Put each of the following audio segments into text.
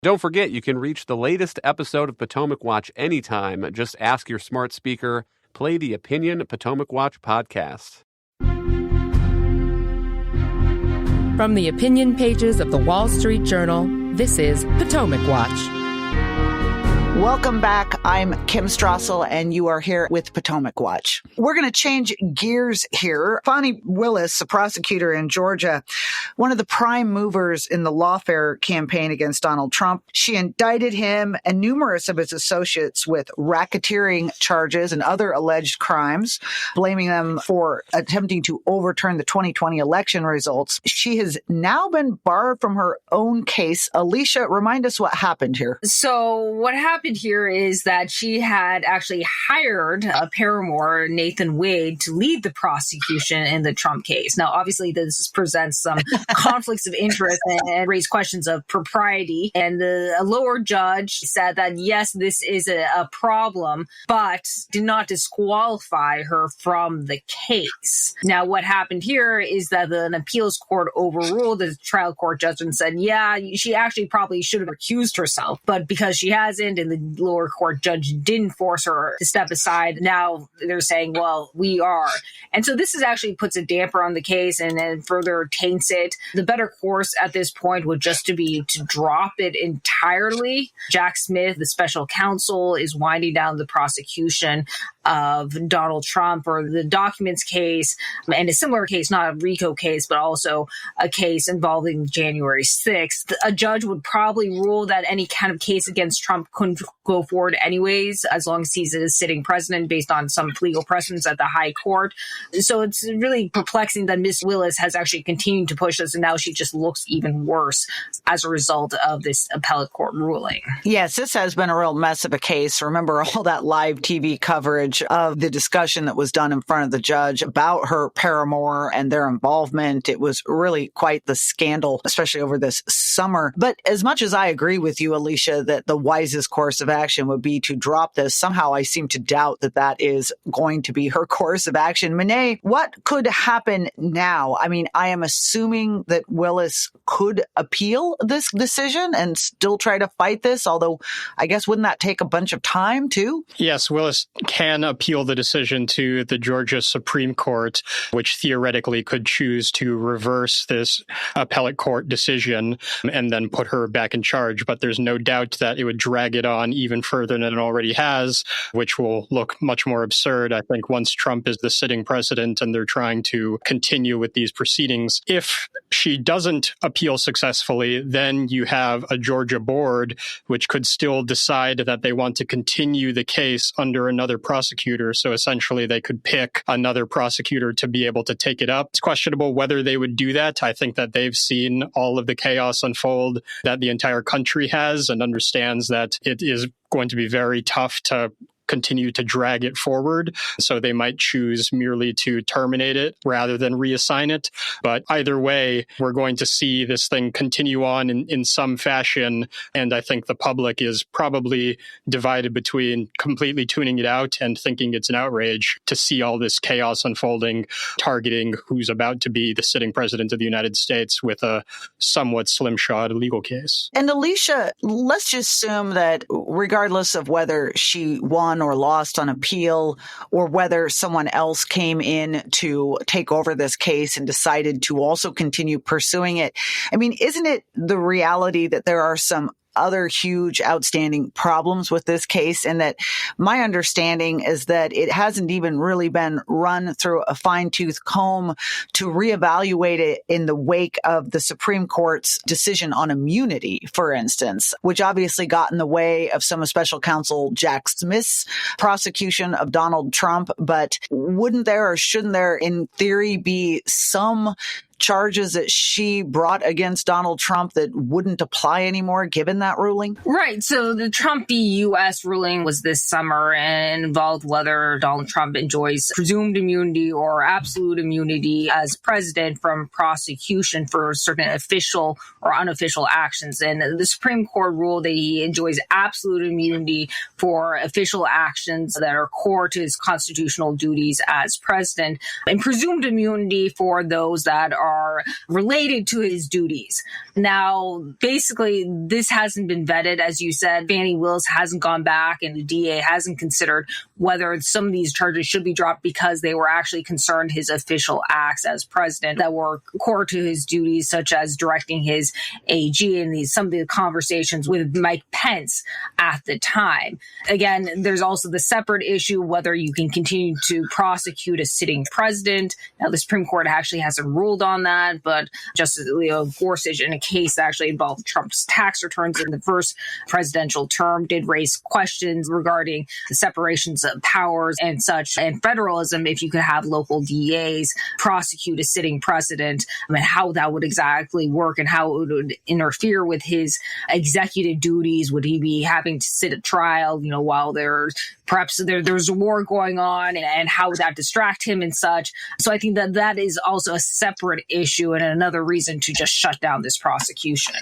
Don't forget, you can reach the latest episode of Potomac Watch anytime. Just ask your smart speaker, play the Opinion Potomac Watch podcast. From the opinion pages of the Wall Street Journal, this is Potomac Watch. Welcome back. I'm Kim Strassel, and you are here with Potomac Watch. We're going to change gears here. Fani Willis, a prosecutor in Georgia, one of the prime movers in the lawfare campaign against Donald Trump, she indicted him and numerous of his associates with racketeering charges and other alleged crimes, blaming them for attempting to overturn the 2020 election results. She has now been barred from her own case. Alicia, remind us what happened here. So what happened here is that she had actually hired a paramour, Nathan Wade, to lead the prosecution in the Trump case. Now, obviously, this presents some conflicts of interest and raise questions of propriety. And a lower judge said that, yes, this is a problem, but did not disqualify her from the case. Now, what happened here is that an appeals court overruled the trial court judgment and said, yeah, she actually probably should have recused herself. But because she hasn't, and the lower court judge didn't force her to step aside, now they're saying, well, we are. And so this is actually puts a damper on the case and further taints it. The better course at this point would just to drop it entirely. Jack Smith, the special counsel, is winding down the prosecution of Donald Trump or the documents case, and a similar case, not a RICO case, but also a case involving January 6th. A judge would probably rule that any kind of case against Trump couldn't go forward anyways, as long as he's a sitting president based on some legal precedents at the high court. So it's really perplexing that Ms. Willis has actually continued to push this, and now she just looks even worse as a result of this appellate court ruling. Yes, this has been a real mess of a case. Remember all that live TV coverage of the discussion that was done in front of the judge about her paramour and their involvement. It was really quite the scandal, especially over this summer. But as much as I agree with you, Alicia, that the wisest course of action would be to drop this, somehow I seem to doubt that that is going to be her course of action. Monet, what could happen now? I mean, I am assuming that Willis could appeal this decision and still try to fight this, although I guess wouldn't that take a bunch of time too? Yes, Willis can appeal the decision to the Georgia Supreme Court, which theoretically could choose to reverse this appellate court decision and then put her back in charge. But there's no doubt that it would drag it on even further than it already has, which will look much more absurd, I think, once Trump is the sitting president and they're trying to continue with these proceedings. If she doesn't appeal successfully, then you have a Georgia board which could still decide that they want to continue the case under another prosecutor. So essentially, they could pick another prosecutor to be able to take it up. It's questionable whether they would do that. I think that they've seen all of the chaos unfold that the entire country has and understands that it is going to be very tough to continue to drag it forward. So they might choose merely to terminate it rather than reassign it. But either way, we're going to see this thing continue on in some fashion. And I think the public is probably divided between completely tuning it out and thinking it's an outrage to see all this chaos unfolding, targeting who's about to be the sitting president of the United States with a somewhat slim-shod legal case. And Alicia, let's just assume that regardless of whether she won or lost on appeal, or whether someone else came in to take over this case and decided to also continue pursuing it. I mean, isn't it the reality that there are some other huge outstanding problems with this case, and that my understanding is that it hasn't even really been run through a fine-tooth comb to reevaluate it in the wake of the Supreme Court's decision on immunity, for instance, which obviously got in the way of some of Special Counsel Jack Smith's prosecution of Donald Trump. But wouldn't there, or shouldn't there, in theory, be some charges that she brought against Donald Trump that wouldn't apply anymore given that ruling? Right. So the Trump v. U.S. ruling was this summer and involved whether Donald Trump enjoys presumed immunity or absolute immunity as president from prosecution for certain official or unofficial actions. And the Supreme Court ruled that he enjoys absolute immunity for official actions that are core to his constitutional duties as president, and presumed immunity for those that are are related to his duties. Now, basically, this hasn't been vetted. As you said, Fani Willis hasn't gone back and the DA hasn't considered whether some of these charges should be dropped because they were actually concerned his official acts as president that were core to his duties, such as directing his AG and some of the conversations with Mike Pence at the time. Again, there's also the separate issue whether you can continue to prosecute a sitting president. Now, the Supreme Court actually hasn't ruled on that, but Justice Leo Gorsuch, in a case that actually involved Trump's tax returns in the first presidential term, did raise questions regarding the separations of powers and such, and federalism, if you could have local DAs prosecute a sitting president, and how that would exactly work and how it would interfere with his executive duties. Would he be having to sit at trial, while there's a war going on, and how would that distract him and such? So I think that is also a separate issue and another reason to just shut down this prosecution.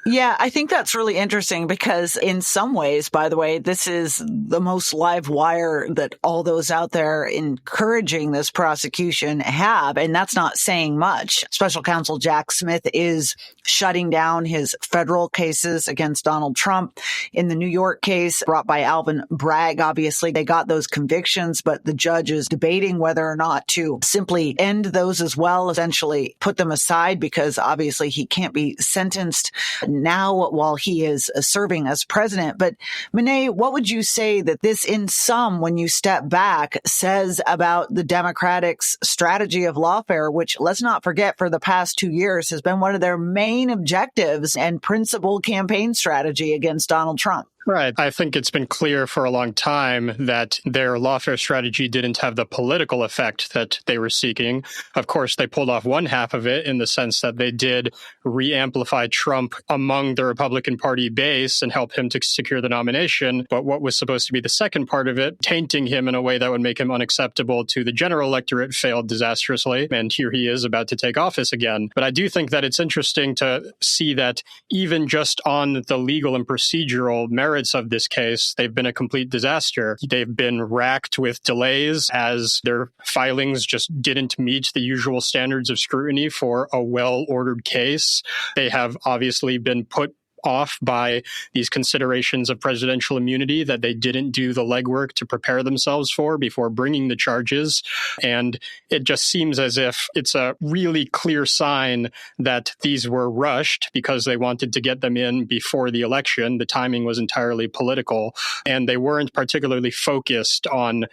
Yeah, I think that's really interesting because in some ways, by the way, this is the most live wire that all those out there encouraging this prosecution have, and that's not saying much. Special counsel Jack Smith is shutting down his federal cases against Donald Trump. In the New York case brought by Alvin Bragg, obviously they got those convictions, but the judge is debating whether or not to simply end those as well, essentially put them aside, because obviously he can't be sentenced now while he is serving as president. But Monet, what would you say that this, in sum, when you step back, says about the Democrats' strategy of lawfare, which, let's not forget, for the past 2 years has been one of their main objectives and principal campaign strategy against Donald Trump? Right. I think it's been clear for a long time that their lawfare strategy didn't have the political effect that they were seeking. Of course, they pulled off one half of it in the sense that they did re-amplify Trump among the Republican Party base and help him to secure the nomination. But what was supposed to be the second part of it, tainting him in a way that would make him unacceptable to the general electorate, failed disastrously. And here he is about to take office again. But I do think that it's interesting to see that even just on the legal and procedural merits of this case, they've been a complete disaster. They've been racked with delays as their filings just didn't meet the usual standards of scrutiny for a well-ordered case. They have obviously been put off by these considerations of presidential immunity that they didn't do the legwork to prepare themselves for before bringing the charges. And it just seems as if it's a really clear sign that these were rushed because they wanted to get them in before the election. The timing was entirely political, and they weren't particularly focused on,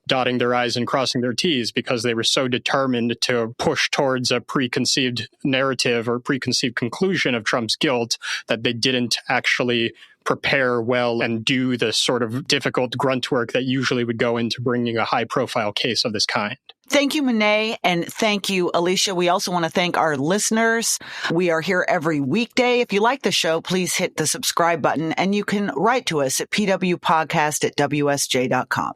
dotting their I's and crossing their T's because they were so determined to push towards a preconceived narrative or preconceived conclusion of Trump's guilt that they didn't actually prepare well and do the sort of difficult grunt work that usually would go into bringing a high-profile case of this kind. Thank you, Monet, and thank you, Alicia. We also want to thank our listeners. We are here every weekday. If you like the show, please hit the subscribe button, and you can write to us at pwpodcast@wsj.com.